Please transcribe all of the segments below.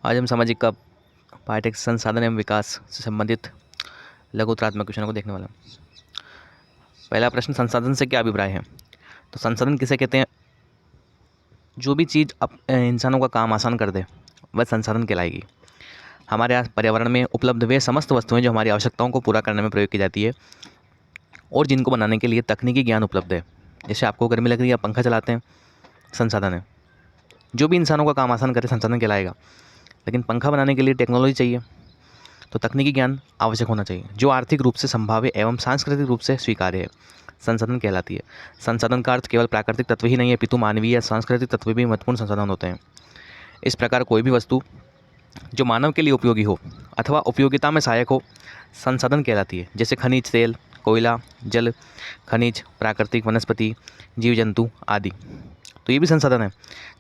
आज हम सामाजिक का पाठ्यक्रम संसाधन एवं विकास से संबंधित लघुतरात्मक क्वेश्चनों को देखने वाला हूँ। पहला प्रश्न, संसाधन से क्या अभिप्राय है? तो संसाधन किसे कहते हैं? जो भी चीज़ इंसानों का काम आसान कर दे वह संसाधन कहलाएगी। हमारे यहाँ पर्यावरण में उपलब्ध वे समस्त वस्तुएं जो हमारी आवश्यकताओं को पूरा करने में प्रयोग की जाती है और जिनको बनाने के लिए तकनीकी ज्ञान उपलब्ध है। जैसे आपको गर्मी लग रही है, आप पंखा चलाते हैं, संसाधन है। जो भी इंसानों का काम आसान करे संसाधन कहलाएगा। लेकिन पंखा बनाने के लिए टेक्नोलॉजी चाहिए, तो तकनीकी ज्ञान आवश्यक होना चाहिए। जो आर्थिक रूप से संभाव्य एवं सांस्कृतिक रूप से स्वीकार्य है, संसाधन कहलाती है। संसाधन का अर्थ केवल प्राकृतिक तत्व ही नहीं है, पितु मानवीय या सांस्कृतिक तत्व भी महत्वपूर्ण संसाधन होते हैं। इस प्रकार कोई भी वस्तु जो मानव के लिए उपयोगी हो अथवा उपयोगिता में सहायक हो, संसाधन कहलाती है। जैसे खनिज तेल, कोयला, जल, खनिज, प्राकृतिक वनस्पति, जीव जंतु आदि, तो ये भी संसाधन है।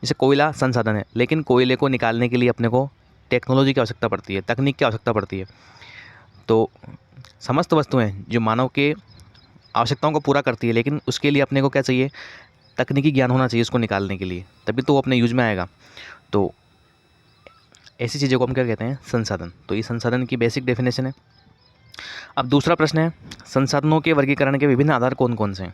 जैसे कोयला संसाधन है, लेकिन कोयले को निकालने के लिए अपने को टेक्नोलॉजी की आवश्यकता पड़ती है, तकनीक की आवश्यकता पड़ती है। तो समस्त वस्तुएं जो मानव के आवश्यकताओं को पूरा करती है, लेकिन उसके लिए अपने को क्या चाहिए? तकनीकी ज्ञान होना चाहिए उसको निकालने के लिए, तभी तो वो अपने यूज में आएगा। तो ऐसी चीज़ों को हम क्या कहते हैं? संसाधन। तो ये संसाधन की बेसिक डेफिनेशन है। अब दूसरा प्रश्न है, संसाधनों के वर्गीकरण के विभिन्न आधार कौन कौन से हैं?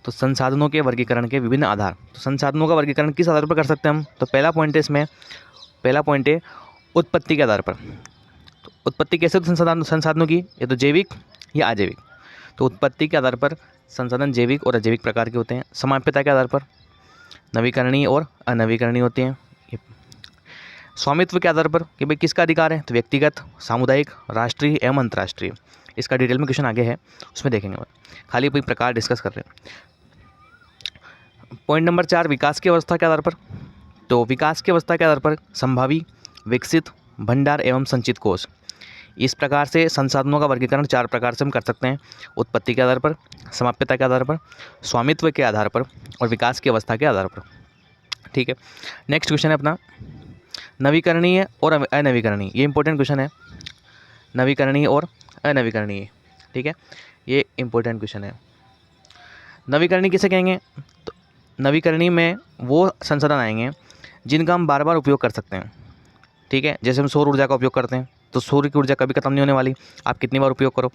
तो संसाधनों के वर्गीकरण के विभिन्न आधार, तो संसाधनों का वर्गीकरण किस आधार पर कर सकते हैं हम? तो पहला पॉइंट है इसमें, पहला पॉइंट है उत्पत्ति के आधार पर। तो उत्पत्ति कैसे होती है संसाधनों की? ये तो जैविक या अजैविक। तो उत्पत्ति के आधार पर संसाधन जैविक और अजैविक प्रकार के होते हैं। समाप्यता के आधार पर नवीकरणीय और अनवीकरणीय होते हैं। स्वामित्व के आधार पर कि भाई किसका अधिकार है, तो व्यक्तिगत, सामुदायिक, राष्ट्रीय एवं अंतर्राष्ट्रीय। इसका डिटेल में क्वेश्चन आगे है, उसमें देखेंगे। खाली कोई प्रकार डिस्कस कर रहे हैं। पॉइंट नंबर 4, विकास की अवस्था के आधार पर। तो विकास की अवस्था के आधार पर संभावी, विकसित, भंडार एवं संचित कोष। इस प्रकार से संसाधनों का वर्गीकरण 4 प्रकार से हम कर सकते हैं: उत्पत्ति के आधार पर, समाप्यता के आधार पर, स्वामित्व के आधार पर और विकास की अवस्था के आधार पर। ठीक है, नेक्स्ट क्वेश्चन है अपना नवीकरणीय और अनवीकरणीय। ये इंपॉर्टेंट क्वेश्चन है, नवीकरणीय और अनवीकरणीय। ठीक है, ये इंपॉर्टेंट क्वेश्चन है। नवीकरणीय किसे कहेंगे? तो नवीकरणीय में वो संसाधन आएंगे जिनका हम बार बार उपयोग कर सकते हैं। ठीक है, जैसे हम सौर ऊर्जा का उपयोग करते हैं, तो सूर्य की ऊर्जा कभी खत्म नहीं होने वाली, आप कितनी बार उपयोग करो।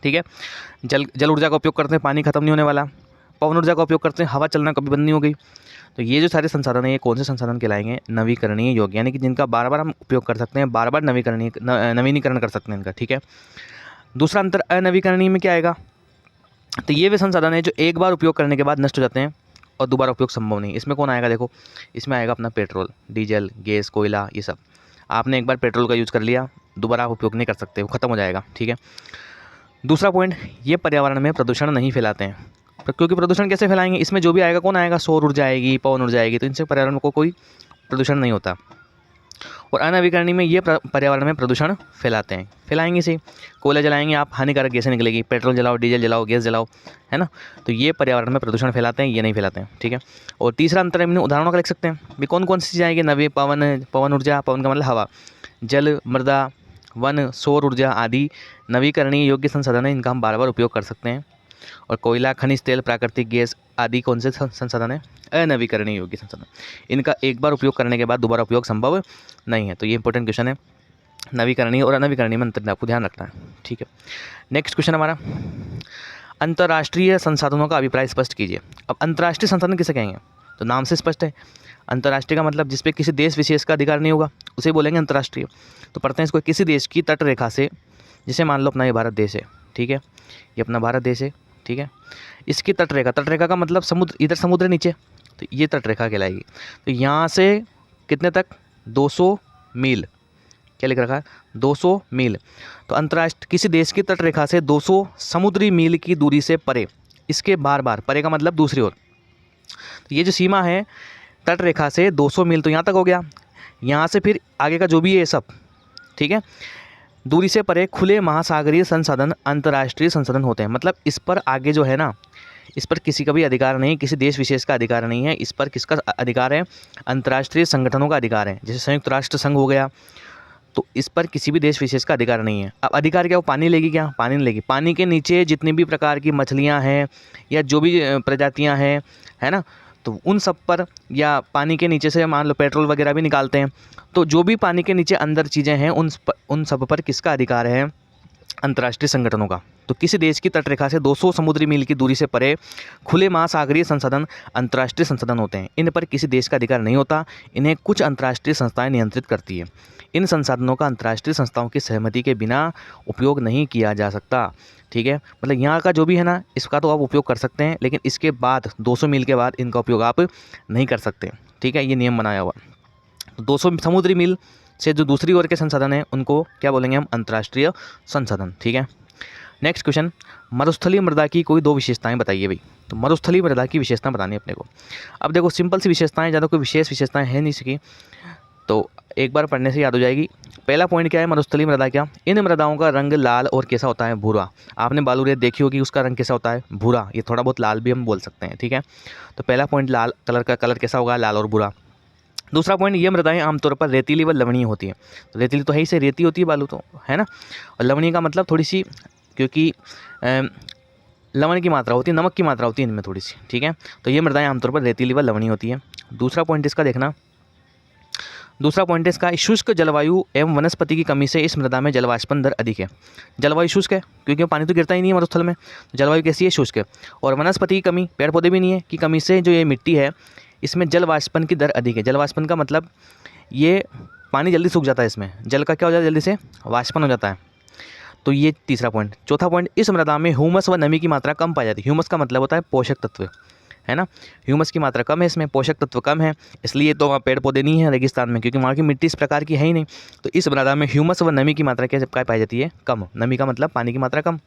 ठीक है, जल ऊर्जा का उपयोग करते हैं, पानी खत्म नहीं होने वाला। पवन ऊर्जा का उपयोग करते हैं, हवा चलना कभी बंद नहीं हो गई। तो ये जो सारे संसाधन हैं, ये कौन से संसाधन कहलाएंगे? नवीकरणीय योग्य, यानी कि जिनका बार बार हम उपयोग कर सकते हैं, बार बार नवीनीकरण कर सकते हैं इनका। ठीक है, दूसरा अंतर अनवीकरणीय में क्या आएगा? तो ये वे संसाधन है जो एक बार उपयोग करने के बाद नष्ट हो जाते हैं और दोबारा उपयोग संभव नहीं। इसमें कौन आएगा? देखो, इसमें आएगा अपना पेट्रोल, डीजल, गैस, कोयला, ये सब। आपने एक बार पेट्रोल का यूज़ कर लिया, दोबारा आप उपयोग नहीं कर सकते, वो खत्म हो जाएगा। ठीक है, दूसरा पॉइंट, ये पर्यावरण में प्रदूषण नहीं फैलाते हैं। क्योंकि प्रदूषण कैसे फैलाएंगे? इसमें जो भी आएगा कौन आएगा? सौर ऊर्जा आएगी, पवन ऊर्जा आएगी, तो इनसे पर्यावरण को कोई प्रदूषण नहीं होता। और अनवीकरणीय में ये पर्यावरण में प्रदूषण फैलाते हैं, फैलाएंगे से। कोयला जलाएंगे आप, हानिकारक गैसें निकलेगी। पेट्रोल जलाओ, डीजल जलाओ, गैस जलाओ, है ना, तो ये पर्यावरण में प्रदूषण फैलाते हैं, ये नहीं फैलाते हैं। ठीक है, और तीसरा अंतर हम उदाहरणों का लिख सकते हैं भी कौन कौन सी चीज़ें आएंगी? पवन ऊर्जा, पवन का मतलब हवा, जल, मृदा, वन, सौर ऊर्जा आदि नवीकरणीय योग्य संसाधन है, इनका हम बार बार उपयोग कर सकते हैं। और कोयला, खनिज तेल, प्राकृतिक गैस आदि कौन से संसाधन है? अनवीकरणीय योग्य संसाधन। इनका एक बार उपयोग करने के बाद दोबारा उपयोग संभव नहीं है। तो ये इंपॉर्टेंट क्वेश्चन है, नवीकरणीय और अनवीकरणीय में अंतर आपको ध्यान रखना है। ठीक है, नेक्स्ट क्वेश्चन हमारा, अंतर्राष्ट्रीय संसाधनों का अभिप्राय स्पष्ट कीजिए। अब अंतर्राष्ट्रीय संसाधन किसे कहेंगे? तो नाम से स्पष्ट है, अंतर्राष्ट्रीय का मतलब जिस पे किसी देश विशेष का अधिकार नहीं होगा, उसे बोलेंगे अंतर्राष्ट्रीय। तो पढ़ते हैं इसको, किसी देश की तट रेखा से, जैसे मान लो अपना ये भारत देश है, ठीक है, ये अपना भारत देश है, ठीक है, इसकी तट रेखा का मतलब समुद्र, इधर समुद्र नीचे, तो ये तट रेखा कहलाएगी। तो यहाँ से कितने तक? 200 मील। क्या लिख रखा है? 200 मील। तो अंतर्राष्ट्रीय किसी देश की तट रेखा से 200 समुद्री मील की दूरी से परे, इसके बार बार, परे का मतलब दूसरी ओर। तो ये जो सीमा है तट रेखा से 200 मील, तो यहाँ तक हो गया। यहाँ से फिर आगे का जो भी है सब, ठीक है, दूरी से परे खुले महासागरीय संसाधन अंतर्राष्ट्रीय संसाधन होते हैं। मतलब इस पर आगे जो है ना, इस पर किसी का भी अधिकार नहीं, किसी देश विशेष का अधिकार नहीं है। इस पर किसका अधिकार है? अंतर्राष्ट्रीय संगठनों का अधिकार है। जैसे संयुक्त राष्ट्र संघ हो गया, तो इस पर किसी भी देश विशेष का अधिकार नहीं है। अब अधिकार क्या? वो पानी लेगी क्या? पानी नहीं लेगी। पानी के नीचे जितनी भी प्रकार की मछलियाँ हैं या जो भी प्रजातियाँ हैं, है ना, तो उन सब पर, या पानी के नीचे से मान लो पेट्रोल वगैरह भी निकालते हैं, तो जो भी पानी के नीचे अंदर चीज़ें हैं उन सब पर किसका अधिकार है? अंतर्राष्ट्रीय संगठनों का। तो किसी देश की तटरेखा से 200 समुद्री मील की दूरी से परे खुले महासागरीय संसाधन अंतर्राष्ट्रीय संसाधन होते हैं। इन पर किसी देश का अधिकार नहीं होता, इन्हें कुछ अंतर्राष्ट्रीय संस्थाएं नियंत्रित करती है। इन संसाधनों का अंतर्राष्ट्रीय संस्थाओं की सहमति के बिना उपयोग नहीं किया जा सकता। ठीक है, मतलब यहाँ का जो भी है ना, इसका तो आप उपयोग कर सकते हैं, लेकिन इसके बाद 200 मील के बाद इनका उपयोग आप नहीं कर सकते। ठीक है, ये नियम बनाया हुआ। 200 समुद्री मील से जो दूसरी ओर के संसाधन हैं उनको क्या बोलेंगे हम? अंतर्राष्ट्रीय संसाधन। ठीक है, नेक्स्ट क्वेश्चन, मरुस्थलीय मृदा की कोई 2 विशेषताएं बताइए भाई। तो मरुस्थलीय मृदा की विशेषता बतानी है अपने को। अब देखो सिंपल सी विशेषताएं, ज़्यादा कोई विशेष विशेषताएं है नहीं इसकी, तो एक बार पढ़ने से याद हो जाएगी। पहला पॉइंट क्या है? मरुस्थलीय मृदा क्या? इन मृदाओं का रंग लाल और कैसा होता है? भूरा। आपने बालू रेत देखी होगी, उसका रंग कैसा होता है? भूरा। ये थोड़ा बहुत लाल भी हम बोल सकते हैं। ठीक है, तो पहला पॉइंट लाल कलर का, कलर कैसा होगा? लाल और भूरा। दूसरा पॉइंट, ये मृदाएं आमतौर पर रेतीली व लवणीय होती हैं। तो रेतीली तो है ही से, रेती होती है बालू तो, है ना। और लवणीय का मतलब थोड़ी सी, क्योंकि लवण की मात्रा होती है, नमक की मात्रा होती है इनमें थोड़ी सी। ठीक है, तो ये मृदाएं आमतौर पर रेतीली व लवणीय होती है। दूसरा पॉइंट इसका देखना, दूसरा पॉइंट इसका, शुष्क जलवायु एवं वनस्पति की कमी से इस मृदा में जलवाष्पन दर अधिक है। जलवायु शुष्क है क्योंकि पानी तो गिरता ही नहीं है मरुस्थल में, तो जलवायु कैसी है? शुष्क है। और वनस्पति की कमी, पेड़ पौधे भी नहीं है, की कमी से जो ये मिट्टी है इसमें जलवाष्पन की दर अधिक है। जलवाष्पन का मतलब ये पानी जल्दी सूख जाता है, इसमें जल का क्या हो जाता है? जल्दी से वाष्पन हो जाता है। तो ये तीसरा पॉइंट। चौथा पॉइंट, इस मृदा में ह्यूमस व नमी की मात्रा कम पाई जाती है। ह्यूमस का मतलब होता है पोषक तत्व, है ना। ह्यूमस की मात्रा कम है इसमें, पोषक तत्व कम है, इसलिए तो वहाँ पेड़ पौधे नहीं है रेगिस्तान में, क्योंकि वहाँ की मिट्टी इस प्रकार की है ही नहीं। तो इस मृदा में ह्यूमस व नमी की मात्रा क्या पाई जाती है? कम। नमी का मतलब पानी की मात्रा कम।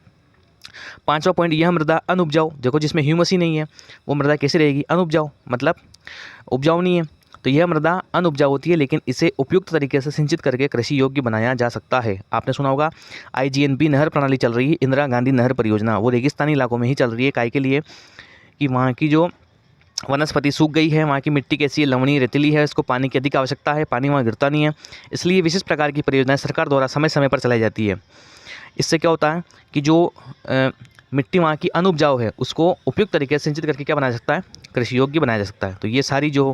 पांचवा पॉइंट, यह मृदा अनउपजाऊ। देखो जिसमें ह्यूमस ही नहीं है वो मृदा कैसे रहेगी? अनउपजाऊ, मतलब उपजाऊ नहीं है। तो यह मृदा अनउपजाऊ होती है, लेकिन इसे उपयुक्त तरीके से सिंचित करके कृषि योग्य बनाया जा सकता है। आपने सुना होगा IGNP नहर प्रणाली चल रही है, इंदिरा गांधी नहर परियोजना, वो रेगिस्तानी इलाकों में ही चल रही है। काय के लिए? कि वहाँ की जो वनस्पति सूख गई है, वहाँ की मिट्टी कैसी है? लवणीय रेतीली है, इसको पानी की अधिक आवश्यकता है, पानी वहाँ गिरता नहीं है, इसलिए विशेष प्रकार की परियोजनाएं सरकार द्वारा समय समय पर चलाई जाती है। इससे क्या होता है कि जो मिट्टी वहाँ की अनउपजाऊ है उसको उपयुक्त तरीके से सिंचित करके क्या बनाया जा सकता है? कृषि योग्य बनाया जा सकता है। तो ये सारी जो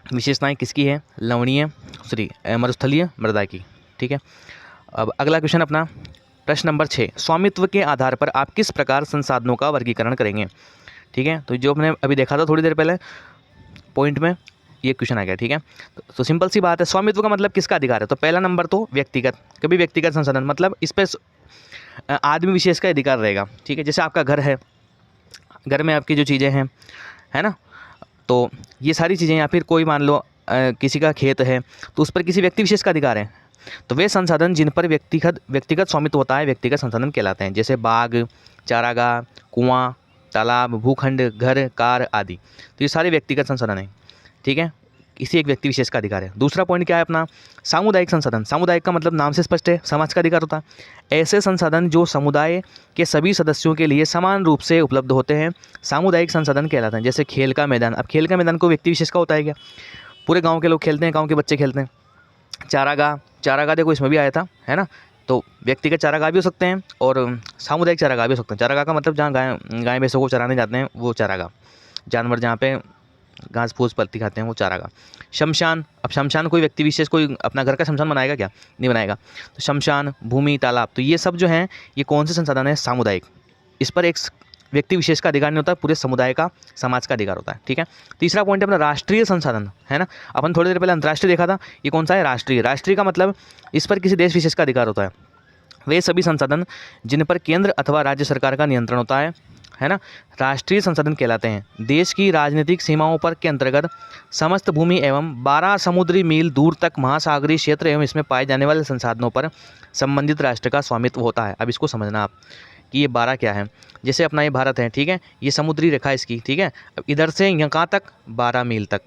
विशेषताएं किसकी है? लवणीय मरुस्थलीय मृदा की। ठीक है, अब अगला क्वेश्चन अपना प्रश्न नंबर 6, स्वामित्व के आधार पर आप किस प्रकार संसाधनों का वर्गीकरण करेंगे? ठीक है, तो जो हमने अभी देखा था थोड़ी देर पहले पॉइंट में, ये क्वेश्चन आ गया। ठीक है, तो सिंपल सी बात है, स्वामित्व का मतलब किसका अधिकार है? तो पहला नंबर तो व्यक्तिगत, कभी व्यक्तिगत संसाधन, मतलब इस पर आदमी विशेष का अधिकार रहेगा। ठीक है, जैसे आपका घर है, घर में आपकी जो चीज़ें हैं, है ना, तो ये सारी चीज़ें, या फिर कोई मान लो किसी का खेत है तो उस पर किसी व्यक्ति विशेष का अधिकार है। तो वे संसाधन जिन पर व्यक्तिगत स्वामित्व होता है व्यक्तिगत संसाधन कहलाते हैं, जैसे बाग, चारागाह, कुआं, तालाब, भूखंड, घर, कार आदि। तो ये सारे व्यक्तिगत संसाधन हैं। ठीक है, किसी एक व्यक्ति विशेष का अधिकार है। दूसरा पॉइंट क्या है अपना? सामुदायिक संसाधन। सामुदायिक का मतलब नाम से स्पष्ट है, समाज का अधिकार होता है। ऐसे संसाधन जो समुदाय के सभी सदस्यों के लिए समान रूप से उपलब्ध होते हैं सामुदायिक संसाधन कहलाते हैं। जैसे खेल का मैदान, अब खेल का मैदान को व्यक्ति विशेष का होता है क्या? पूरे गाँव के लोग खेलते हैं, गाँव के बच्चे खेलते हैं। चारागाह, चारागाह देखो इसमें भी आया था, है ना। तो व्यक्तिगत चारागाह भी हो सकते हैं और सामुदायिक चारागाह भी हो सकते हैं। चारागाह का मतलब जहाँ गाय भैंसों को चराने जाते हैं वो चारागाह, जानवर जहाँ पे घास फूस पत्ती खाते हैं वो चारागाह। शमशान, अब शमशान कोई व्यक्ति विशेष कोई अपना घर का शमशान बनाएगा क्या? नहीं बनाएगा। तो शमशान, भूमि, तालाब, तो ये सब जो हैं ये कौन से संसाधन है? सामुदायिक। इस पर एक व्यक्ति विशेष का अधिकार नहीं होता, पूरे समुदाय का, समाज का अधिकार होता है। ठीक है, तीसरा पॉइंट है अपना राष्ट्रीय संसाधन, है ना। अपन थोड़ी देर पहले अंतर्राष्ट्रीय देखा था, ये कौन सा है? राष्ट्रीय। राष्ट्रीय का मतलब इस पर किसी देश विशेष का अधिकार होता है। वे सभी संसाधन जिन पर केंद्र अथवा राज्य सरकार का नियंत्रण होता है ना, राष्ट्रीय संसाधन कहलाते हैं। देश की राजनीतिक सीमाओं पर के अंतर्गत समस्त भूमि एवं 12 समुद्री मील दूर तक महासागरीय क्षेत्र एवं इसमें पाए जाने वाले संसाधनों पर संबंधित राष्ट्र का स्वामित्व होता है। अब इसको समझना आप कि ये 12 क्या है। जैसे अपना ये भारत है, ठीक है, ये समुद्री रेखा इसकी, ठीक है। अब इधर से यहाँ कहाँ तक? 12 मील तक।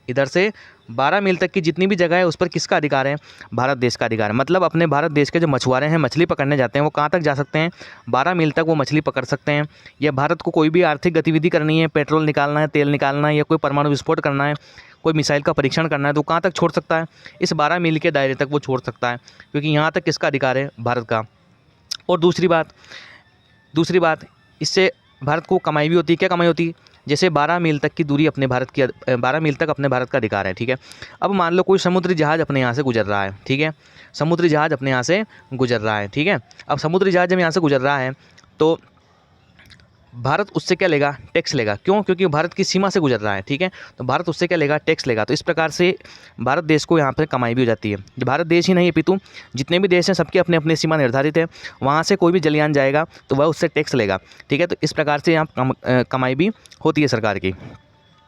इधर से 12 मील तक की जितनी भी जगह है उस पर किसका अधिकार है? भारत देश का अधिकार है। मतलब अपने भारत देश के जो मछुआरे हैं, मछली पकड़ने जाते हैं, वो कहाँ तक जा सकते हैं? 12 मील तक वो मछली पकड़ सकते हैं। या भारत को कोई भी आर्थिक गतिविधि करनी है, पेट्रोल निकालना है, तेल निकालना है, या कोई परमाणु विस्फोट करना है, कोई मिसाइल का परीक्षण करना है, तो कहाँ तक छोड़ सकता है? इस 12 मील के दायरे तक वो छोड़ सकता है, क्योंकि यहाँ तक किसका अधिकार है? भारत का। और दूसरी बात, इससे भारत को कमाई भी होती है। क्या कमाई होती है? जैसे 12 मील तक की दूरी अपने भारत की 12 मील तक अपने भारत का अधिकार है, ठीक है। अब मान लो कोई समुद्री जहाज़ अपने यहाँ से गुजर रहा है, ठीक है, समुद्री जहाज़ अपने यहाँ से गुजर रहा है, ठीक है। अब समुद्री जहाज़ जब यहाँ से गुजर रहा है तो भारत उससे क्या लेगा, टैक्स लेगा। क्यों? क्योंकि भारत की सीमा से गुजर रहा है, ठीक है। तो भारत उससे क्या लेगा, टैक्स लेगा। तो इस प्रकार से भारत देश को यहाँ पर कमाई भी हो जाती है। जो भारत देश ही नहीं है पितु, जितने भी देश हैं सबकी अपनी अपनी सीमा निर्धारित है, वहाँ से कोई भी जलयान जाएगा तो वह उससे टैक्स लेगा, ठीक है। तो इस प्रकार से यहाँ कमाई भी होती है सरकार की।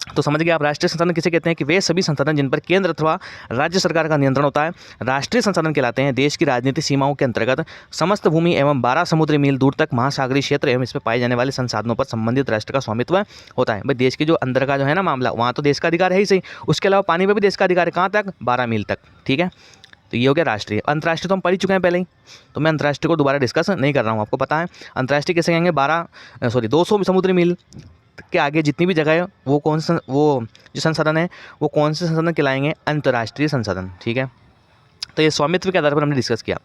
तो समझ गए आप राष्ट्रीय संसाधन किसे कहते हैं कि वे सभी संसाधन जिन पर केंद्र अथवा राज्य सरकार का नियंत्रण होता है राष्ट्रीय संसाधन कहलाते हैं। देश की राजनीतिक सीमाओं के अंतर्गत समस्त भूमि एवं 12 समुद्री मील दूर तक महासागरीय क्षेत्र एवं इसमें पाए जाने वाले संसाधनों पर संबंधित राष्ट्र का स्वामित्व होता है। भाई देश के जो अंदर का जो है ना मामला, वहाँ तो देश का अधिकार है ही सही, उसके अलावा पानी पर भी देश का अधिकार है। कहाँ तक? 12 मील तक, ठीक है। तो ये हो गया राष्ट्रीय। अंतर्राष्ट्रीय तो हम पढ़ ही चुके हैं पहले ही, तो मैं अंतर्राष्ट्रीय को दोबारा डिस्कस नहीं कर रहा हूँ, आपको पता है। अंतर्राष्ट्रीय कैसे कहेंगे, 200 समुद्री मील के आगे जितनी भी जगह है वो जो संसाधन है वो कौन से संसाधन कहलाएंगे? अंतर्राष्ट्रीय संसाधन, ठीक है। तो ये स्वामित्व के आधार पर हमने डिस्कस किया।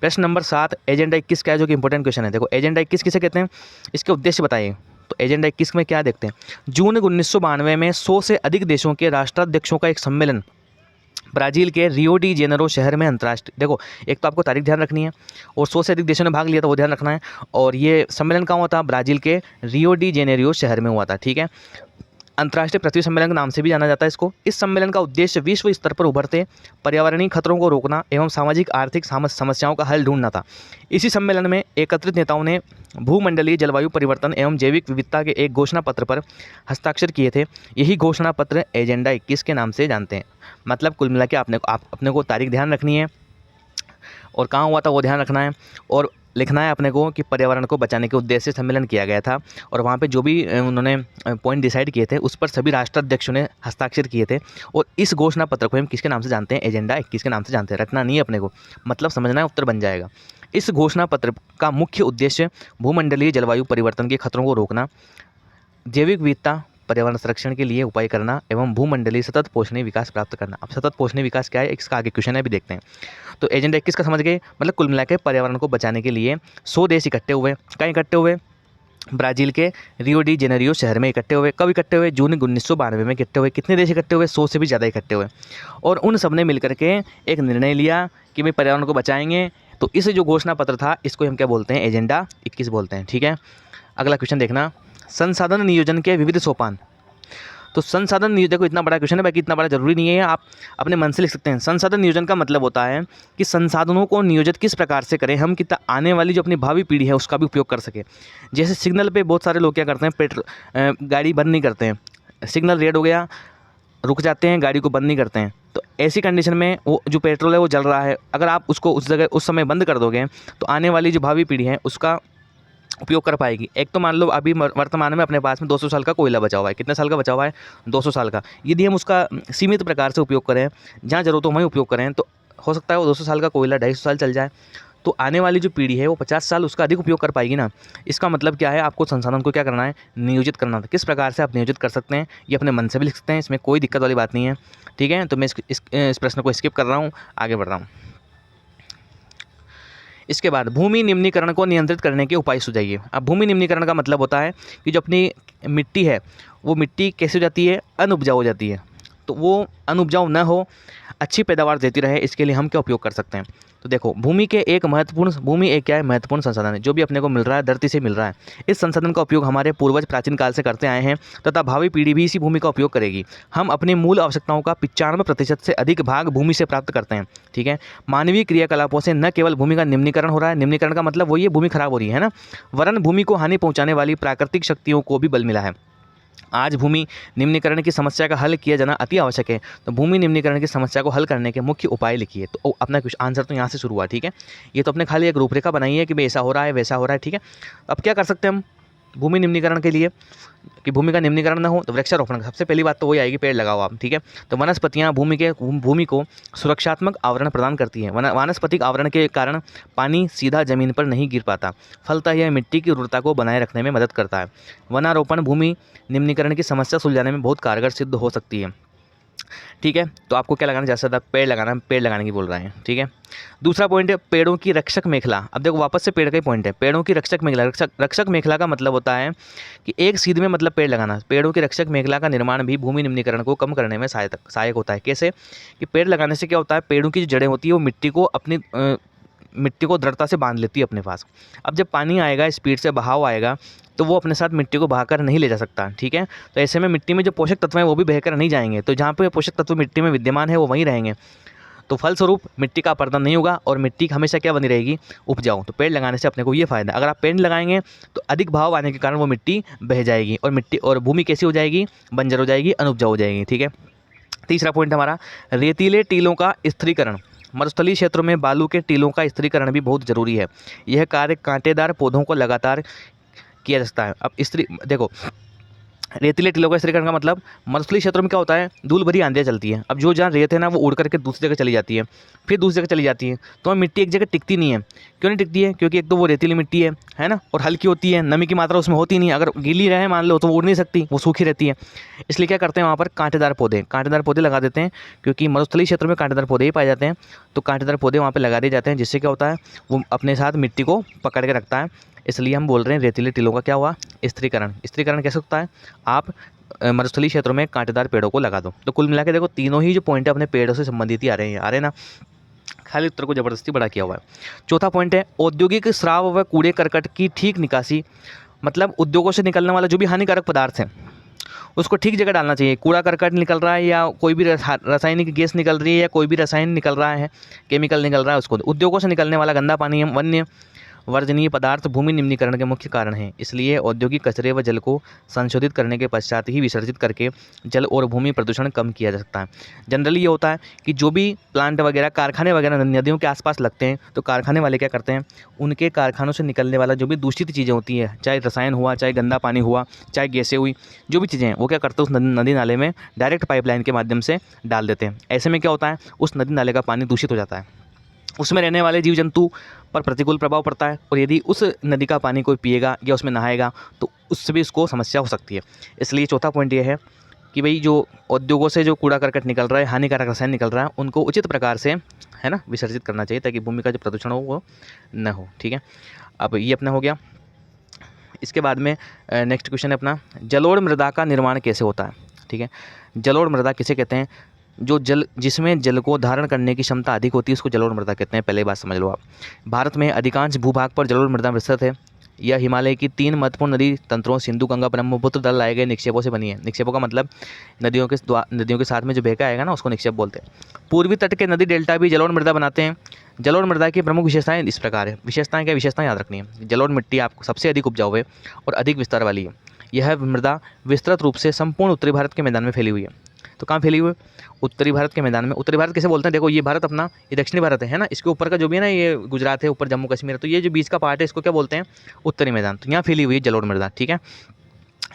प्रश्न नंबर 7 एजेंडा 21 क्या है, जो कि इंपॉर्टेंट क्वेश्चन है। देखो एजेंडा 21 किसे कहते हैं, इसके उद्देश्य बताइए। तो एजेंडा 21 में क्या देखते हैं, जून 1992 में 100 से अधिक देशों के राष्ट्राध्यक्षों का एक सम्मेलन ब्राज़ील के रियो डी जेनेरो शहर में अंतर्राष्ट्रीय, देखो एक तो आपको तारीख ध्यान रखनी है और 100 से अधिक देशों ने भाग लिया था वो ध्यान रखना है। और ये सम्मेलन कहाँ हुआ था? ब्राज़ील के रियो डी जेनेरियो शहर में हुआ था, ठीक है। अंतर्राष्ट्रीय पृथ्वी सम्मेलन के नाम से भी जाना जाता है इसको। इस सम्मेलन का उद्देश्य विश्व स्तर पर उभरते पर्यावरणीय खतरों को रोकना एवं सामाजिक आर्थिक समस्याओं का हल ढूंढना था। इसी सम्मेलन में एकत्रित नेताओं ने भूमंडलीय जलवायु परिवर्तन एवं जैविक विविधता के एक घोषणा पत्र पर हस्ताक्षर किए थे। यही घोषणा पत्र एजेंडा 21 के नाम से जानते हैं। मतलब कुल मिला के अपने को तारीख ध्यान रखनी है और कहाँ हुआ था वो ध्यान रखना है और लिखना है अपने को कि पर्यावरण को बचाने के उद्देश्य से सम्मेलन किया गया था। और वहाँ पे जो भी उन्होंने पॉइंट डिसाइड किए थे उस पर सभी राष्ट्राध्यक्षों ने हस्ताक्षर किए थे। और इस घोषणा पत्र को हम किसके नाम से जानते हैं? एजेंडा 21 के नाम से जानते हैं। रटना नहीं है अपने को, मतलब समझना है, उत्तर बन जाएगा। इस घोषणा पत्र का मुख्य उद्देश्य भूमंडलीय जलवायु परिवर्तन के खतरों को रोकना, जैविक विविधता, पर्यावरण संरक्षण के लिए उपाय करना एवं भूमंडलीय सतत पोषणीय विकास प्राप्त करना। अब सतत पोषणीय विकास क्या है, इसका आगे क्वेश्चन है, अभी देखते हैं। तो एजेंडा 21 का समझ गए, मतलब कुल मिलाकर पर्यावरण को बचाने के लिए 100 देश इकट्ठे हुए। कहाँ इकट्ठे हुए? ब्राज़ील के रियो डी जेनेरियो शहर में इकट्ठे हुए। कब इकट्ठे हुए? जून 1992 में इकट्ठे हुए। कितने देश इकट्ठे हुए? 100 से भी ज़्यादा इकट्ठे हुए। और उन सब ने मिलकर के एक निर्णय लिया कि भाई पर्यावरण को बचाएंगे। तो इस जो घोषणा पत्र था इसको हम क्या बोलते हैं? एजेंडा 21 बोलते हैं, ठीक है। अगला क्वेश्चन देखना, संसाधन नियोजन के विविध सोपान। तो संसाधन नियोजन, देखो इतना बड़ा क्वेश्चन है, बाकी इतना बड़ा जरूरी नहीं है, आप अपने मन से लिख सकते हैं। संसाधन नियोजन का मतलब होता है कि संसाधनों को नियोजित किस प्रकार से करें हम कि आने वाली जो अपनी भावी पीढ़ी है उसका भी उपयोग कर सके। जैसे सिग्नल पे बहुत सारे लोग क्या करते हैं, गाड़ी बंद नहीं करते हैं, सिग्नल रेड हो गया रुक जाते हैं, गाड़ी को बंद नहीं करते हैं। तो ऐसी कंडीशन में वो जो पेट्रोल है वो जल रहा है, अगर आप उसको उस जगह उस समय बंद कर दोगे तो आने वाली जो भावी पीढ़ी है उसका उपयोग कर पाएगी। एक तो मान लो अभी वर्तमान में अपने पास में 200 साल का कोयला बचा हुआ है। कितने साल का बचा हुआ है? 200 साल का। यदि हम उसका सीमित प्रकार से उपयोग करें, जहाँ ज़रूरत हो वहीं उपयोग करें, तो हो सकता है वो 200 साल का कोयला 250 साल चल जाए। तो आने वाली जो पीढ़ी है वो 50 साल उसका अधिक उपयोग कर पाएगी ना। इसका मतलब क्या है? आपको संसाधन को क्या करना है? नियोजित करना था। किस प्रकार से आप नियोजित कर सकते हैं ये अपने मन से भी लिख सकते हैं, इसमें कोई दिक्कत वाली बात नहीं है, ठीक है। तो मैं इस प्रश्न को स्किप कर रहा हूँ, आगे बढ़ रहा हूँ। इसके बाद भूमि निम्नीकरण को नियंत्रित करने के उपाय सुझाइए। अब भूमि निम्नीकरण का मतलब होता है कि जो अपनी मिट्टी है वो मिट्टी कैसे हो जाती है? अनउपजाऊ हो जाती है। तो वो अनउपजाऊ न हो, अच्छी पैदावार देती रहे, इसके लिए हम क्या उपयोग कर सकते हैं? तो देखो भूमि एक क्या है? महत्वपूर्ण संसाधन है जो भी अपने को मिल रहा है, धरती से मिल रहा है। इस संसाधन का उपयोग हमारे पूर्वज प्राचीन काल से करते आए हैं तथा भावी पीढ़ी भी इसी भूमि का उपयोग करेगी। हम अपनी मूल आवश्यकताओं का 95% से अधिक भाग भूमि से प्राप्त करते हैं, ठीक है। मानवीय क्रियाकलापों से न केवल भूमि का निम्नीकरण हो रहा है, निम्नीकरण का मतलब वही है भूमि खराब हो रही है ना, वरन भूमि को हानि पहुँचाने वाली प्राकृतिक शक्तियों को भी बल मिला है। आज भूमि निम्नीकरण की समस्या का हल किया जाना अति आवश्यक है। तो भूमि निम्नीकरण की समस्या को हल करने के मुख्य उपाय लिखिए। तो अपना कुछ आंसर तो यहाँ से शुरू हुआ, ठीक है। ये तो अपने खाली एक रूपरेखा बनाई है कि भाई ऐसा हो रहा है वैसा हो रहा है, ठीक है। अब क्या कर सकते हैं हम भूमि निम्नीकरण के लिए कि भूमि का निम्नीकरण न हो? तो वृक्षारोपण, सबसे पहली बात तो वही आएगी, पेड़ लगाओ आप, ठीक है। तो वनस्पतियाँ भूमि को सुरक्षात्मक आवरण प्रदान करती हैं। वानस्पतिक आवरण के कारण पानी सीधा जमीन पर नहीं गिर पाता, फलतः यह मिट्टी की उर्वरता को बनाए रखने में मदद करता है। वनारोपण भूमि निम्नीकरण की समस्या सुलझाने में बहुत कारगर सिद्ध हो सकती है। ठीक है। तो आपको क्या लगाना, ज़्यादा से ज़्यादा पेड़ लगाना, पेड़ लगाने की बोल रहे हैं, ठीक है। दूसरा पॉइंट है पेड़ों की रक्षक मेखला। अब देखो वापस से पेड़ का ही पॉइंट है, पेड़ों की रक्षक मेखला। रक्षक मेखला का मतलब होता है कि एक सीध में मतलब पेड़ लगाना। पेड़ों की रक्षक मेखला का निर्माण भी भूमि निम्नीकरण को कम करने में सहायक होता है। कैसे कि पेड़ लगाने से क्या होता है, पेड़ों की जो जड़ें होती है वो मिट्टी को दृढ़ता से बांध लेती है अपने पास। अब जब पानी आएगा, स्पीड से बहाव आएगा, तो वो अपने साथ मिट्टी को बहाकर नहीं ले जा सकता, ठीक है। तो ऐसे में मिट्टी में जो पोषक तत्व हैं वो भी बहकर नहीं जाएंगे, तो जहाँ पे पोषक तत्व मिट्टी में विद्यमान है वो वहीं रहेंगे। तो फलस्वरूप मिट्टी का अपरदन नहीं होगा और मिट्टी हमेशा क्या बनी रहेगी, उपजाऊ। तो पेड़ लगाने से अपने को ये फ़ायदा, अगर आप पेड़ लगाएंगे तो अधिक भाव आने के कारण वो मिट्टी बह जाएगी और मिट्टी और भूमि कैसी हो जाएगी, बंजर हो जाएगी, अनुपजाऊ हो जाएगी, ठीक है। तीसरा पॉइंट हमारा रेतीले टीलों का स्थिरीकरण। मरुस्थलीय क्षेत्रों में बालू के टीलों का स्थिरीकरण भी बहुत जरूरी है। यह कार्य कांटेदार पौधों को लगातार किया जा सकता है। अब स्त्री देखो, रेतीले टीलों का स्थिरीकरण का मतलब, मरुस्थलीय क्षेत्रों में क्या होता है, धूल भरी आंधियाँ चलती है। अब जो जहाँ रेत है ना वो उड़ करके दूसरी जगह चली जाती है, फिर दूसरी जगह चली जाती है, तो मिट्टी एक जगह टिकती नहीं है। क्यों नहीं टिकती है, क्योंकि एक तो वो रेतीली मिट्टी है ना, और हल्की होती है, नमी की मात्रा उसमें होती नहीं। अगर गीली रहे मान लो तो वो उड़ नहीं सकती, वो सूखी रहती है। इसलिए क्या करते हैं वहाँ पर कांटेदार पौधे लगा देते हैं, क्योंकि मरुस्थलीय क्षेत्र में कांटेदार पौधे ही पाए जाते हैं। तो कांटेदार पौधे वहाँ पर लगा दिए जाते हैं, जिससे क्या होता है, वो अपने साथ मिट्टी को पकड़ के रखता है। इसलिए हम बोल रहे हैं रेतीले टीलों का क्या हुआ, स्थिरीकरण कैसे होता है, आप मरुस्थलीय क्षेत्रों में कांटेदार पेड़ों को लगा दो। तो कुल मिला के देखो तीनों ही जो पॉइंट है अपने पेड़ों से संबंधित ही आ रहे हैं ना, खाली उत्तर को जबरदस्ती बड़ा किया हुआ है। चौथा पॉइंट है औद्योगिक श्राव व कूड़े करकट की ठीक निकासी। मतलब उद्योगों से निकलने वाला जो भी हानिकारक पदार्थ है उसको ठीक जगह डालना चाहिए। कूड़ा करकट निकल रहा है या कोई भी रासायनिक गैस निकल रही है या कोई भी रसायन निकल रहा है, केमिकल निकल रहा है, उसको उद्योगों से निकलने वाला गंदा पानी, वन्य वर्जनीय पदार्थ भूमि निम्नीकरण के मुख्य कारण हैं। इसलिए औद्योगिक कचरे व जल को संशोधित करने के पश्चात ही विसर्जित करके जल और भूमि प्रदूषण कम किया जा सकता है। जनरली ये होता है कि जो भी प्लांट वगैरह, कारखाने वगैरह नदियों के आसपास लगते हैं, तो कारखाने वाले क्या करते हैं, उनके कारखानों से निकलने वाला जो भी दूषित चीज़ें होती हैं, चाहे रसायन हुआ, चाहे गंदा पानी हुआ, चाहे गैसें हुई, जो भी चीज़ें हैं, वो क्या करते हैं उस नदी नाले में डायरेक्ट पाइपलाइन के माध्यम से डाल देते हैं। ऐसे में क्या होता है, उस नदी नाले का पानी दूषित हो जाता है, उसमें रहने वाले जीव जंतु पर प्रतिकूल प्रभाव पड़ता है, और यदि उस नदी का पानी कोई पिएगा या उसमें नहाएगा तो उससे भी उसको समस्या हो सकती है। इसलिए चौथा पॉइंट ये है कि भाई जो उद्योगों से जो कूड़ा करकट निकल रहा है, हानिकारक रसायन निकल रहा है, उनको उचित प्रकार से है ना विसर्जित करना चाहिए, ताकि भूमि का जो प्रदूषण हो वो न हो, ठीक है। अब ये अपना हो गया। इसके बाद में नेक्स्ट क्वेश्चन है अपना, जलोढ़ मृदा का निर्माण कैसे होता है, ठीक है। जलोढ़ मृदा किसे कहते हैं, जो जल जिसमें जल को धारण करने की क्षमता अधिक होती है उसको जलोढ़ मृदा कहते हैं। पहले बात समझ लो आप। भारत में अधिकांश भूभाग पर जलोढ़ मृदा विस्तृत है। यह हिमालय की 3 महत्वपूर्ण नदी तंत्रों सिंधु, गंगा, ब्रह्मपुत्र द्वारा लाए गए निक्षेपों से बनी है। निक्षेपों का मतलब नदियों के साथ में जो बहका आएगा ना उसको निक्षेप बोलते हैं। पूर्वी तट के नदी डेल्टा भी जलोढ़ मृदा बनाते हैं। जलोढ़ मृदा की प्रमुख विशेषताएं इस प्रकार है। विशेषताएं याद रखनी है। जलोढ़ मिट्टी आपको सबसे अधिक उपजाऊ है और अधिक विस्तार वाली है। यह मृदा विस्तृत रूप से संपूर्ण उत्तरी भारत के मैदान में फैली हुई है। तो कहाँ फैली हुई है, उत्तरी भारत के मैदान में। उत्तरी भारत कैसे बोलते हैं, देखो ये भारत अपना, ये दक्षिणी भारत है ना, इसके ऊपर का जो भी है ना, ये गुजरात है, ऊपर जम्मू कश्मीर है, तो ये जो बीच का पार्ट है इसको क्या बोलते हैं, उत्तरी मैदान। तो यहाँ फैली हुई है जलोढ़ मृदा, ठीक है।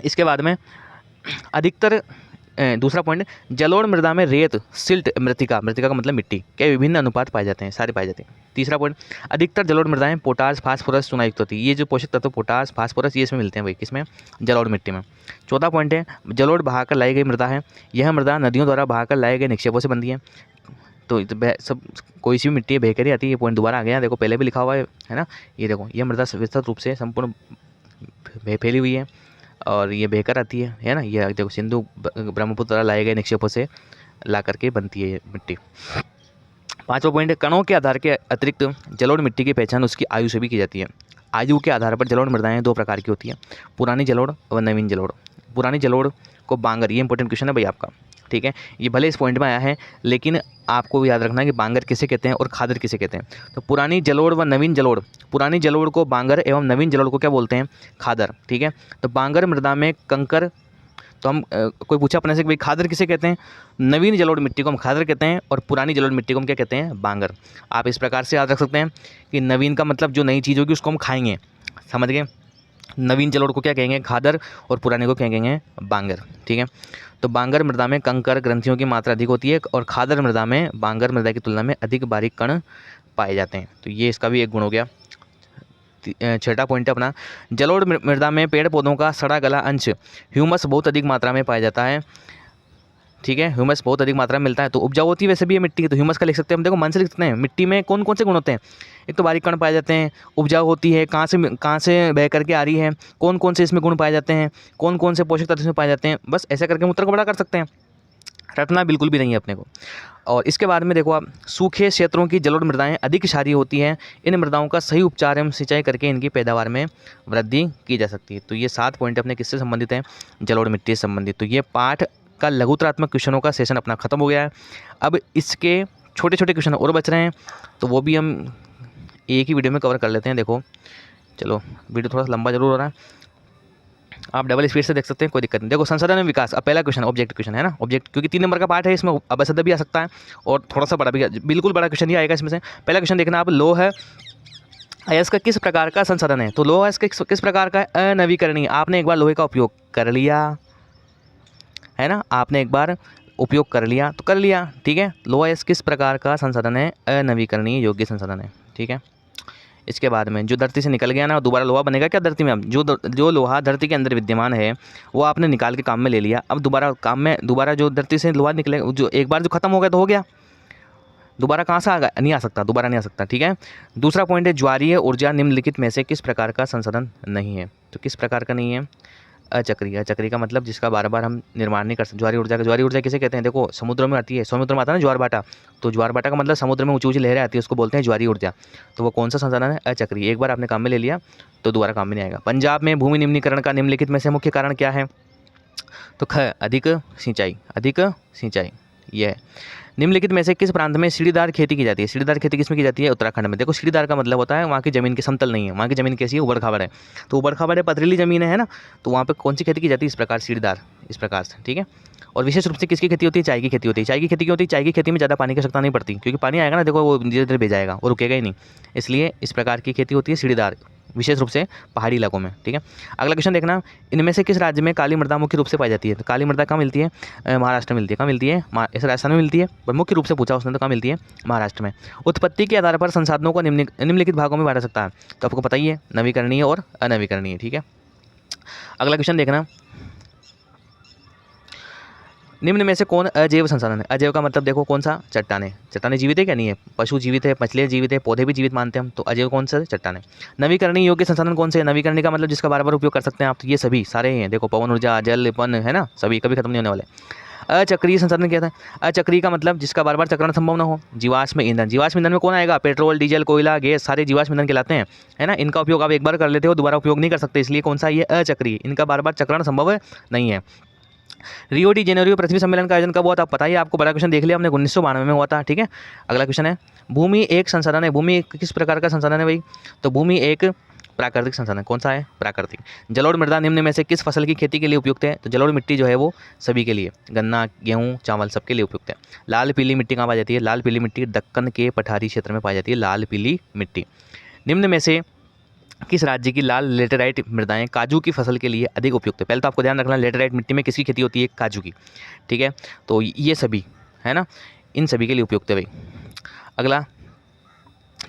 इसके बाद में अधिकतर दूसरा पॉइंट, जलोढ़ मृदा में रेत, सिल्ट, मृतिका का मतलब मिट्टी के विभिन्न अनुपात पाए जाते हैं, सारे पाए जाते हैं। तीसरा पॉइंट, अधिकतर जलोढ़ मृदाएं पोटास, फास्फोरस, चूना युक्त होती है। ये जो पोषक तत्व पोटास, फास्फोरस ये इसमें मिलते हैं, वही किसमें, जलोढ़ मिट्टी में। चौथा पॉइंट है, जलोढ़ बहाकर लाई गई मृदा है। यह मृदा नदियों द्वारा बहाकर लाए गए निक्षेपों से बनती है। तो सब कोई सी भी मिट्टी बह कर ही आती है। ये पॉइंट दोबारा आ गया, देखो पहले भी लिखा हुआ है ना। ये देखो, ये मृदा विस्तृत रूप से संपूर्ण फैली हुई है और ये बहकर आती है ना। ये देखो सिंधु, ब्रह्मपुत्र द्वारा लाए गए निक्षेपों से ला करके बनती है ये मिट्टी। पांचवा पॉइंट है, कणों के आधार के अतिरिक्त जलोढ़ मिट्टी की पहचान उसकी आयु से भी की जाती है। आयु के आधार पर जलोढ़ मृदाएं 2 प्रकार की होती हैं, पुरानी जलोढ़ व नवीन जलोढ़। पुरानी जलोढ़ को बांगर, ये इंपॉर्टेंट क्वेश्चन है भाई आपका, ठीक है। ये भले इस पॉइंट में आया है लेकिन आपको याद रखना है कि बांगर किसे कहते हैं और खादर किसे कहते हैं। तो पुरानी जलोढ़ व नवीन जलोढ़, पुरानी जलोढ़ को बांगर एवं नवीन जलोढ़ को क्या बोलते हैं, खादर, ठीक है। तो बांगर मृदा में कंकर, तो हम कोई पूछा अपने से कि भाई खादर किसे कहते हैं, नवीन जलोढ़ मिट्टी को हम खादर कहते हैं और पुरानी जलोढ़ मिट्टी को हम क्या कहते हैं, बांगर। आप इस प्रकार से याद रख सकते हैं कि नवीन का मतलब जो नई चीज़ होगी उसको हम खाएंगे, समझ गए। नवीन जलोढ़ को क्या कहेंगे, खादर, और पुराने को क्या कहेंगे, बांगर, ठीक है। तो बांगर मृदा में कंकर ग्रंथियों की मात्रा अधिक होती है और खादर मृदा में बांगर मृदा की तुलना में अधिक बारीक कण पाए जाते हैं। तो ये इसका भी एक गुण हो गया। छठा पॉइंट है अपना, जलोढ़ मृदा में पेड़ पौधों का सड़ा गला अंश ह्यूमस बहुत अधिक मात्रा में पाया जाता है। ठीक है, ह्यूमस बहुत अधिक मात्रा में मिलता है तो उपजाऊ होती है वैसे भी ये मिट्टी की, तो ह्यूमस का लिख सकते हैं हम। देखो मन से लिख सकते हैं, मिट्टी में कौन कौन से गुण होते हैं। एक तो बारीक कण पाए जाते हैं, उपजाऊ होती है, कहाँ से बह करके आ रही है, कौन कौन से इसमें गुण पाए जाते हैं, कौन कौन से पोषक तत्व इसमें पाए जाते हैं, बस ऐसा करके हम उत्तर को बड़ा कर सकते हैं। रटना बिल्कुल भी नहीं है अपने को। और इसके बाद में देखो आप, सूखे क्षेत्रों की जलोढ़ मृदाएं अधिक क्षारीय होती हैं, इन मृदाओं का सही उपचार एवं सिंचाई करके इनकी पैदावार में वृद्धि की जा सकती है। तो ये 7 पॉइंट अपने किससे संबंधित हैं, जलोढ़ मिट्टी से संबंधित। तो ये पाठ का लघुतरात्मक क्वेश्चनों का सेशन अपना खत्म हो गया है। अब इसके छोटे छोटे क्वेश्चन और बच रहे हैं, तो वो भी हम एक ही वीडियो में कवर कर लेते हैं। देखो चलो, वीडियो थोड़ा सा लंबा जरूर हो रहा है, आप डबल स्पीड से देख सकते हैं, कोई दिक्कत नहीं। देखो संसाधन में विकास, अब पहला क्वेश्चन ऑब्जेक्ट क्वेश्चन है ना, ऑब्जेक्ट, क्योंकि 3 नंबर का पार्ट है, इसमें अबसद भी आ सकता है और थोड़ा सा बड़ा भी, बिल्कुल बड़ा क्वेश्चन ही आएगा इसमें से। पहला क्वेश्चन देखना आप, लोह है अयस्क का किस प्रकार का संसाधन है। तो लोह अयस्क किस प्रकार का है, अनवीकरणीय। आपने एक बार लोहे का उपयोग कर लिया है ना, आपने एक बार उपयोग कर लिया तो कर लिया, ठीक है। लोह अयस्क किस प्रकार का संसाधन है, अनवीकरणीय योग्य संसाधन है, ठीक है। इसके बाद में जो धरती से निकल गया ना, दोबारा लोहा बनेगा क्या धरती में। अब जो लोहा धरती के अंदर विद्यमान है वो आपने निकाल के काम में ले लिया, अब दोबारा काम में, दोबारा जो धरती से लोहा निकले, जो एक बार जो खत्म हो गया तो हो गया, दोबारा कहाँ से आ गया, नहीं आ सकता, दोबारा नहीं आ सकता, ठीक है। दूसरा पॉइंट है, ज्वारीय ऊर्जा निम्नलिखित में से किस प्रकार का संसाधन नहीं है। तो किस प्रकार का नहीं है, अचक्रीय। अचक्रीय का मतलब जिसका बार बार हम निर्माण नहीं कर सकते। ज्वारीय ऊर्जा किसे कहते हैं, देखो समुद्र में आती है, समुद्र में आता है ना ज्वार भाटा, तो ज्वार भाटा का मतलब समुद्र में ऊंची ऊंची लहरें आती है, उसको बोलते हैं ज्वारीय ऊर्जा। तो वो कौन सा संसाधन है, अचक्रीय। एक बार आपने काम में ले लिया तो दोबारा काम में नहीं आएगा। पंजाब में भूमि निम्नीकरण का निम्नलिखित में से मुख्य कारण क्या है। तो अधिक सिंचाई, अधिक सिंचाई। यह निम्नलिखित में से किस प्रांत में सीढ़ीदार खेती की जाती है। सीढ़ीदार खेती किसमें की जाती है, उत्तराखंड में। देखो सीढ़ीदार का मतलब होता है वहाँ की ज़मीन की समतल नहीं है, वहाँ की ज़मीन कैसी है, उबड़ खाबड़ है। तो उबड़ खाबड़ है, पथरीली ज़मीन है ना, तो वहाँ पे कौन सी खेती की जाती है, इस प्रकार सीढ़ीदार, इस प्रकार से, ठीक है। और विशेष रूप से किसकी खेती होती है, चाय की खेती होती है। चाय की खेती क्यों होती है, चाय की खेती में ज़्यादा पानी की आवश्यकता नहीं पड़ती, क्योंकि पानी आएगा ना, देखो वो धीरे धीरे बह जाएगा और रुकेगा ही नहीं, इसलिए इस प्रकार की खेती होती है सीढ़ीदार, विशेष रूप से पहाड़ी इलाकों में, ठीक है। अगला क्वेश्चन देखना, इनमें से किस राज्य में काली मृदा मुख्य रूप से पाई जाती है। तो काली मृदा कहाँ मिलती है, महाराष्ट्र में मिलती है। कहाँ मिलती है, ऐसे राजस्थान में मिलती है, पर मुख्य रूप से पूछा उसने तो कहाँ मिलती है, महाराष्ट्र में। उत्पत्ति के आधार पर संसाधनों को निम्नलिखित भागों में बांटा सकता है। तो आपको पता ही है, नवीकरणीय और अनवीकरणीय, ठीक है। अगला क्वेश्चन देखना, निम्न में से कौन अजैव संसाधन है। अजैव का मतलब देखो कौन सा, चट्टाने। चट्टाने जीवित है क्या, नहीं है। पशु जीवित है, मछलियाँ जीवित है, पौधे भी जीवित मानते हैं हम, तो अजैव कौन सा है, चट्टाने। नवीकरणीय योग्य संसाधन कौन से है। नवीकरणीय का मतलब जिसका बार बार उपयोग कर सकते हैं आप, तो ये सभी सारे हैं। देखो पवन ऊर्जा, जल, वन, है ना, सभी कभी खत्म नहीं होने वाले। अचक्रीय संसाधन क्या था, अचक्रीय का मतलब जिसका बार बार चक्रण संभव न हो। जीवाश्म ईंधन, जीवाश्म ईंधन में कौन आएगा, पेट्रोल, डीजल, कोयला, गैस, सारे जीवाश्म ईंधन कहलाते हैं, है ना। इनका उपयोग आप एक बार कर लेते हो, दोबारा उपयोग नहीं कर सकते, इसलिए कौन सा, ये अचक्रीय, इनका बार बार चक्रण संभव नहीं है। रियो डी जेनेरियो पृथ्वी सम्मेलन का आयोजन कब हुआ था, पता ही आपको, बड़ा क्वेश्चन देख लिया हमने, 1992 में हुआ था, ठीक है। अगला क्वेश्चन है, भूमि एक संसाधन है। भूमि किस प्रकार का संसाधन है भाई, तो भूमि एक प्राकृतिक संसाधन, कौन सा है, प्राकृतिक। जलोढ़ मृदा निम्न में से किस फसल की खेती के लिए उपयुक्त है। तो जलोढ़ मिट्टी जो है वो सभी के लिए, गन्ना, गेहूँ, चावल, सबके लिए उपयुक्त है। लाल पीली मिट्टी कहाँ पाई जाती है, लाल पीली मिट्टी दक्कन के पठारी क्षेत्र में पाई जाती है, लाल पीली मिट्टी। निम्न में से किस राज्य की लाल लेटेराइट मृदाएं काजू की फसल के लिए अधिक उपयुक्त है। पहले तो आपको ध्यान रखना, लेटेराइट मिट्टी में किसकी खेती होती है, काजू की, ठीक है। तो ये सभी है ना, इन सभी के लिए उपयुक्त है भाई। अगला,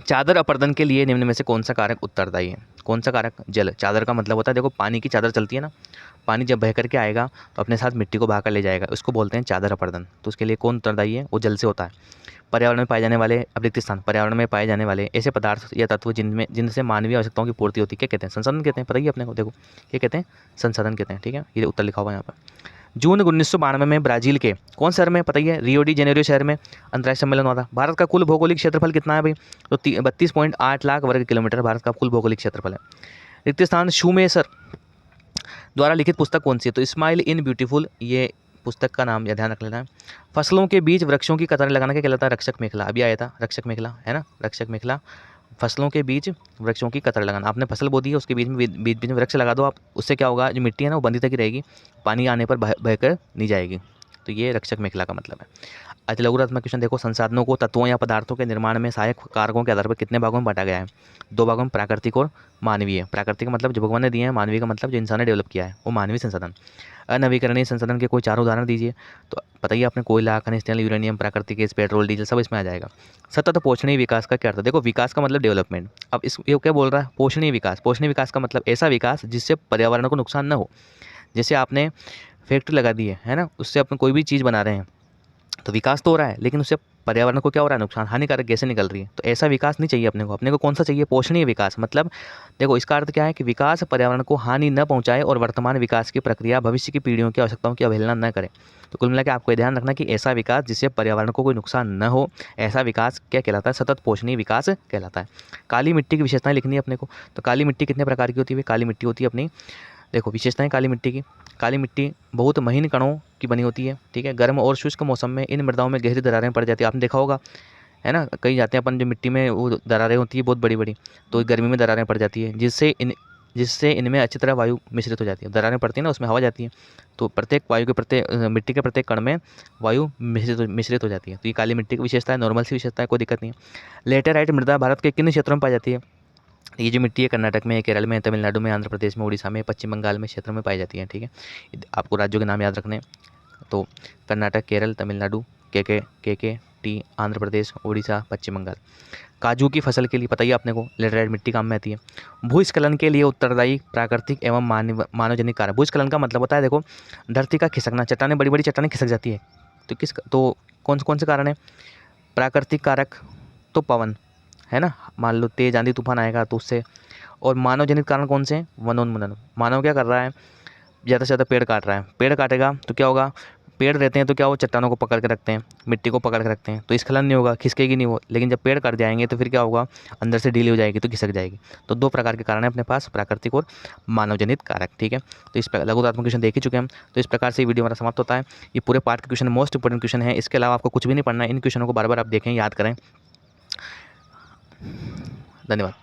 चादर अपर्दन के लिए निम्न में से कौन सा कारक उत्तरदायी है। कौन सा कारक, जल। चादर का मतलब होता है, देखो पानी की चादर चलती है ना, पानी जब बह करके आएगा तो अपने साथ मिट्टी को बहा कर ले जाएगा, उसको बोलते हैं चादर अपर्दन। तो उसके लिए कौन उत्तरदायी है, वो जल से होता है। पर्यावरण में पाए जाने वाले, अवरिक्त स्थान, पर्यावरण में पाए जाने वाले ऐसे पदार्थ या तत्व जिनसे मानवीय आवश्यकताओं की पूर्ति होती है, क्या कहते हैं, संसाधन कहते हैं। पता ही अपने को, देखो क्या कहते हैं, संसाधन कहते हैं, ठीक है। ये उत्तर लिखा हुआ है यहाँ पर। जून 1992 में ब्राजील के कौन शहर में, पता ही है, रियो डी जेनेरियो शहर में अंतर्राष्ट्रीय सम्मेलन हुआ था। भारत का कुल भौगोलिक क्षेत्रफल कितना है भाई, तो 32.8 लाख वर्ग किलोमीटर भारत का कुल भौगोलिक क्षेत्रफल है। रिक्त स्थान, शूमेसर द्वारा लिखित पुस्तक कौन सी है, तो स्माइल इन ब्यूटीफुल, ये पुस्तक का नाम या ध्यान रख लेना है। फसलों के बीच वृक्षों की कतारें लगाना क्या कहलाता है, रक्षक मेखला। अभी आया था रक्षक मेखला, है ना, रक्षक मेखला। फसलों के बीच वृक्षों की कतार लगाना, आपने फसल बो दी है, उसके बीच में वृक्ष लगा दो आप, उससे क्या होगा, जो मिट्टी है ना वो बंधी तक ही रहेगी, पानी आने पर बहकर नहीं जाएगी। तो ये रक्षक मेखला का मतलब है। अति लघुरात्मक क्वेश्चन देखो, संसाधनों को तत्वों या पदार्थों के निर्माण में सहायक कारकों के आधार पर कितने भागों में बांटा गया है। 2 भागों में, प्राकृतिक और मानवीय। प्राकृतिक का मतलब जो भगवान ने दिए हैं, मानवीय का मतलब जो इंसान ने डेवलप किया है, वो मानवीय संसाधन। अनवीकरणीय संसाधन के कोई 4 उदाहरण दीजिए। तो पता ही आपने, कोयला, खनिज तेल, यूरेनियम, प्राकृतिक गैस, पेट्रोल, डीजल, सब इसमें आ जाएगा। सतत पोषणीय विकास का क्या अर्थ है, देखो विकास का मतलब डेवलपमेंट। अब ये क्या बोल रहा है, पोषणीय विकास। पोषणीय विकास का मतलब ऐसा विकास जिससे पर्यावरण को नुकसान न हो। जैसे आपने फैक्ट्री लगा दी है ना, उससे अपन कोई भी चीज़ बना रहे हैं तो विकास तो हो रहा है, लेकिन उससे पर्यावरण को क्या हो रहा है नुकसान, हानिकारक गैसें निकल रही है। तो ऐसा विकास नहीं चाहिए अपने को कौन सा चाहिए, पोषणीय विकास। मतलब देखो इसका अर्थ क्या है कि विकास पर्यावरण को हानि न पहुंचाए और वर्तमान विकास की प्रक्रिया भविष्य की पीढ़ियों की आवश्यकताओं की अवहेलना न करे। तो कुल मिला के आपको ये ध्यान रखना कि ऐसा विकास जिससे पर्यावरण को कोई नुकसान न हो, ऐसा विकास क्या कहलाता है, सतत पोषणीय विकास कहलाता है। काली मिट्टी की विशेषताएं लिखनी है अपने को। तो काली मिट्टी कितने प्रकार की होती है, काली मिट्टी होती है अपनी, देखो विशेषताएं काली मिट्टी की। काली मिट्टी बहुत महीन कणों की बनी होती है, ठीक है। गर्म और शुष्क मौसम में इन मृदाओं में गहरी दरारें पड़ जाती है, आपने देखा होगा है ना, कहीं जाते हैं अपन जो मिट्टी में वो दरारें होती है बहुत बड़ी बड़ी, तो गर्मी में दरारें पड़ जाती है, जिससे इनमें अच्छी तरह वायु मिश्रित हो जाती है। दरारें पड़ती है ना, उसमें हवा जाती है, तो प्रत्येक वायु के प्रत्येक मिट्टी के प्रत्येक कण में वायु मिश्रित हो जाती है। तो ये काली मिट्टी की विशेषता है, नॉर्मल सी विशेषता है, कोई दिक्कत नहीं है। लेटेराइट मृदा भारत के किन क्षेत्रों में पाई जाती है, ये जो मिट्टी है कर्नाटक में, केरल में, तमिलनाडु में, आंध्र प्रदेश में, उड़ीसा में, पश्चिम बंगाल में क्षेत्र में पाई जाती है, ठीक है। आपको राज्यों के नाम याद रखने हैं। तो कर्नाटक, केरल, तमिलनाडु, के टी, आंध्र प्रदेश, उड़ीसा, पश्चिम बंगाल। काजू की फसल के लिए बताइए अपने को लेटराइट मिट्टी काम में आती है। भूस्खलन के लिए उत्तरदायी प्राकृतिक एवं मानवजनित कारक। भूस्खलन का मतलब होता है देखो धरती का खिसकना, चट्टानें बड़ी बड़ी चट्टानें खिसक जाती है, तो कौन कौन से कारण है, प्राकृतिक कारक तो पवन है ना, मान लो तेज आंधी तूफान आएगा तो उससे। और मानव जनित कारण कौन से हैं, वनोन्मूलन। मानव क्या कर रहा है, ज़्यादा से ज़्यादा पेड़ काट रहा है, पेड़ काटेगा तो क्या होगा, पेड़ रहते हैं तो क्या वो चट्टानों को पकड़ के रखते हैं, मिट्टी को पकड़ के रखते हैं, तो स्खलन नहीं होगा, खिसकेगी नहीं वो। लेकिन जब पेड़ कट जाएंगे तो फिर क्या होगा, अंदर से ढीली हो जाएगी तो खिसक जाएगी। तो दो प्रकार के कारण है अपने पास, प्राकृतिक और मानवजनित कारक, ठीक है। तो इस पर लघुतात्मक क्वेश्चन देख ही चुके हैं हम। तो इस प्रकार से वीडियो हमारा समाप्त होता है। ये पूरे पार्ट के क्वेश्चन मोस्ट इंपोर्टेंट क्वेश्चन है, इसके अलावा आपको कुछ भी नहीं पढ़ना है। इन क्वेश्चनों को बार बार आप देखें, याद करें। धन्यवाद।